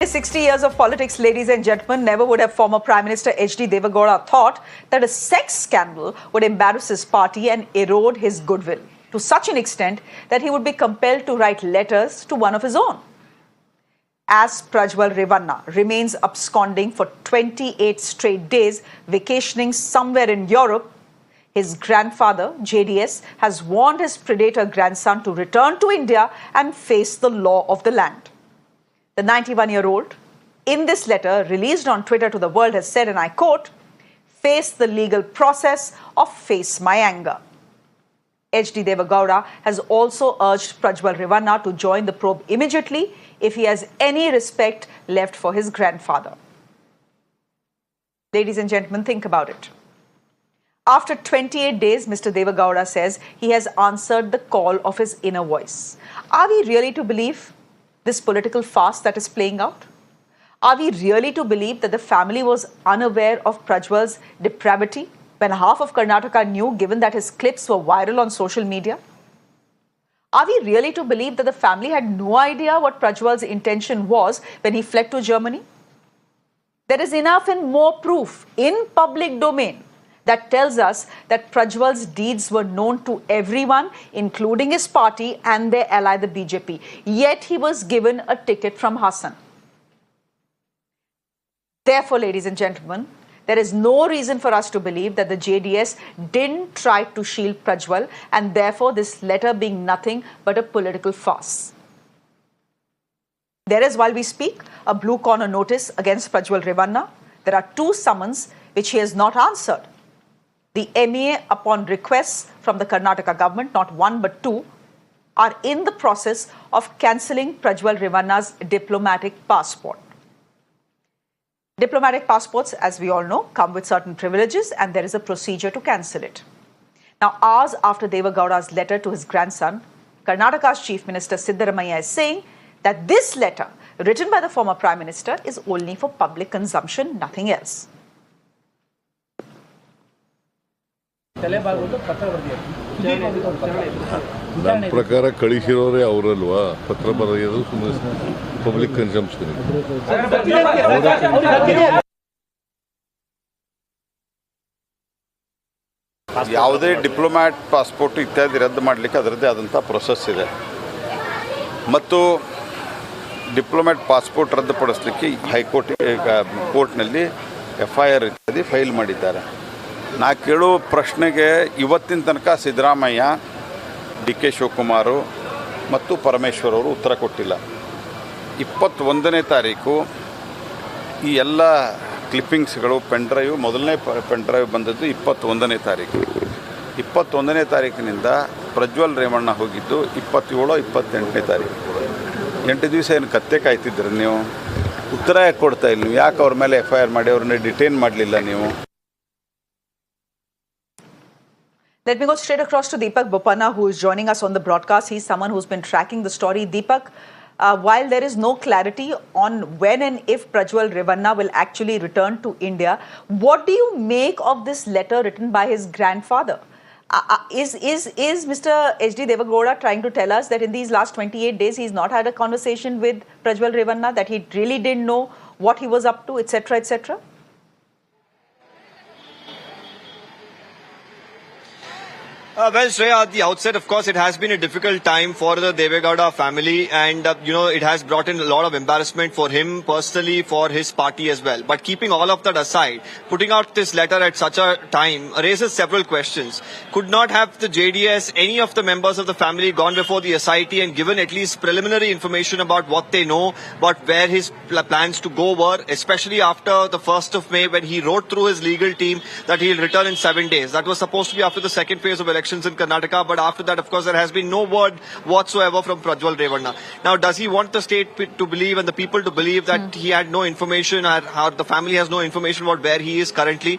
60 years of politics, ladies and gentlemen, never would have former Prime Minister Deve Gowda thought that a sex scandal would embarrass his party and erode his goodwill to such an extent that he would be compelled to write letters to one of his own. As Prajwal Revanna remains absconding for 28 straight days, vacationing somewhere in Europe, his grandfather, JDS, has warned his predator grandson to return to India and face the law of the land. The 91-year-old, in this letter released on Twitter to the world, has said, and I quote, "Face the legal process or face my anger." Deve Gowda has also urged Prajwal Revanna to join the probe immediately if he has any respect left for his grandfather. Ladies and gentlemen, think about it. After 28 days, Mr. Deve Gowda says he has answered the call of his inner voice. Are we really to believe this political farce that is playing out? Are we really to believe that the family was unaware of Prajwal's depravity when half of Karnataka knew, given that his clips were viral on social media? Are we really to believe that the family had no idea what Prajwal's intention was when he fled to Germany? There is enough and more proof in public domain that tells us that Prajwal's deeds were known to everyone, including his party and their ally, the BJP. Yet he was given a ticket from Hassan. Therefore, ladies and gentlemen, there is no reason for us to believe that the JDS didn't try to shield Prajwal, and therefore this letter being nothing but a political farce. There is, while we speak, a blue corner notice against Prajwal Revanna. There are 2 summons which he has not answered. The MEA, upon requests from the Karnataka government, not 1 but 2, are in the process of cancelling Prajwal Revanna's diplomatic passport. Diplomatic passports, as we all know, come with certain privileges, and there is a procedure to cancel it. Now, hours after Deve Gowda's letter to his grandson, Karnataka's Chief Minister Siddaramaiah is saying that this letter, written by the former Prime Minister, is only for public consumption, nothing else. ನನ್ನ ಪ್ರಕಾರ ಕಳಿಸಿರೋರೇ ಅವರಲ್ವಾ, ಪತ್ರ ಬರೆಯೋದು ಸುಮ್ಮನೆ public consumption. ಯಾವುದೇ Diplomat passport ಇತ್ಯಾದಿ ರದ್ದು ಮಾಡಲಿಕ್ಕೆ ಅದರದ್ದೇ ಆದಂಥ ಪ್ರೊಸೆಸ್ ಇದೆ. ಮತ್ತು ಡಿಪ್ಲೊಮ್ಯಾಟ್ ಪಾಸ್ಪೋರ್ಟ್ ರದ್ದುಪಡಿಸಲಿಕ್ಕೆ ಕೋರ್ಟ್ನಲ್ಲಿ FIR ಇತ್ಯಾದಿ ಫೈಲ್ ಮಾಡಿದ್ದಾರೆ. ನಾ ಕೇಳೋ ಪ್ರಶ್ನೆಗೆ ಇವತ್ತಿನ ತನಕ ಸಿದ್ದರಾಮಯ್ಯ, DK ಶಿವಕುಮಾರ್ ಮತ್ತು ಪರಮೇಶ್ವರ್ ಅವರು ಉತ್ತರ ಕೊಟ್ಟಿಲ್ಲ. 21ನೇ ತಾರೀಕು ಈ ಎಲ್ಲ ಕ್ಲಿಪ್ಪಿಂಗ್ಸ್ಗಳು ಮೊದಲನೇ ಪೆನ್ಡ್ರೈವ್ ಬಂದದ್ದು 21ನೇ ತಾರೀಕು. 21ನೇ ತಾರೀಕಿನಿಂದ ಪ್ರಜ್ವಲ್ ರೇವಣ್ಣ ಹೋಗಿದ್ದು 27, 28ನೇ ತಾರೀಕು. 8 ದಿವಸ ಏನು ಕತ್ತೆ ಕಾಯ್ತಿದ್ರಿ ನೀವು? ಉತ್ತರ ಯಾಕೆ ಕೊಡ್ತಾ ಇಲ್ಲ ನೀವು? ಯಾಕೆ ಅವ್ರ ಮೇಲೆ FIR ಮಾಡಿ ಅವ್ರನ್ನ ಡಿಟೈನ್ ಮಾಡಲಿಲ್ಲ ನೀವು? Let me go straight across to Deepak Bopanna, who is joining us on the broadcast. He's someone who's been tracking the story. Deepak, while there is no clarity on when and if Prajwal Revanna will actually return to India, what do you make of this letter written by his grandfather? Is Mr. Deve Gowda trying to tell us that in these last 28 days he's not had a conversation with Prajwal Revanna, that he really didn't know what he was up to, etc., etc.? Well, Shreya, at the outset, of course, it has been a difficult time for the Deve Gowda family, and it has brought in a lot of embarrassment for him personally, for his party as well. But keeping all of that aside, putting out this letter at such a time raises several questions. Could not have the JDS, any of the members of the family, gone before the SIT and given at least preliminary information about what they know, about where his plans to go were, especially after the 1st of May, when he wrote through his legal team that he'll return in 7 days. That was supposed to be after the second phase of election in Karnataka, but after that, of course, there has been no word whatsoever from Prajwal Revanna. Now, does he want the state to believe and the people to believe that he had no information, or the family has no information about where he is currently?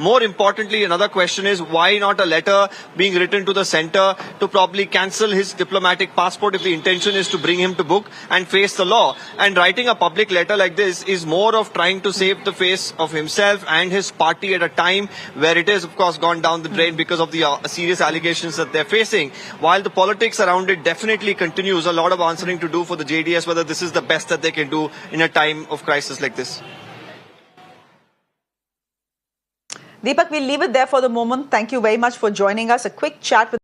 More importantly, another question is, why not a letter being written to the center to probably cancel his diplomatic passport if the intention is to bring him to book and face the law? And writing a public letter like this is more of trying to save the face of himself and his party at a time where it is, of course, gone down the drain because of the serious allegations allegations that they're facing. While the politics around it definitely continues, a lot of answering to do for the JDS, whether this is the best that they can do in a time of crisis like this. Deepak, we'll leave it there for the moment. Thank you very much for joining us. A quick chat with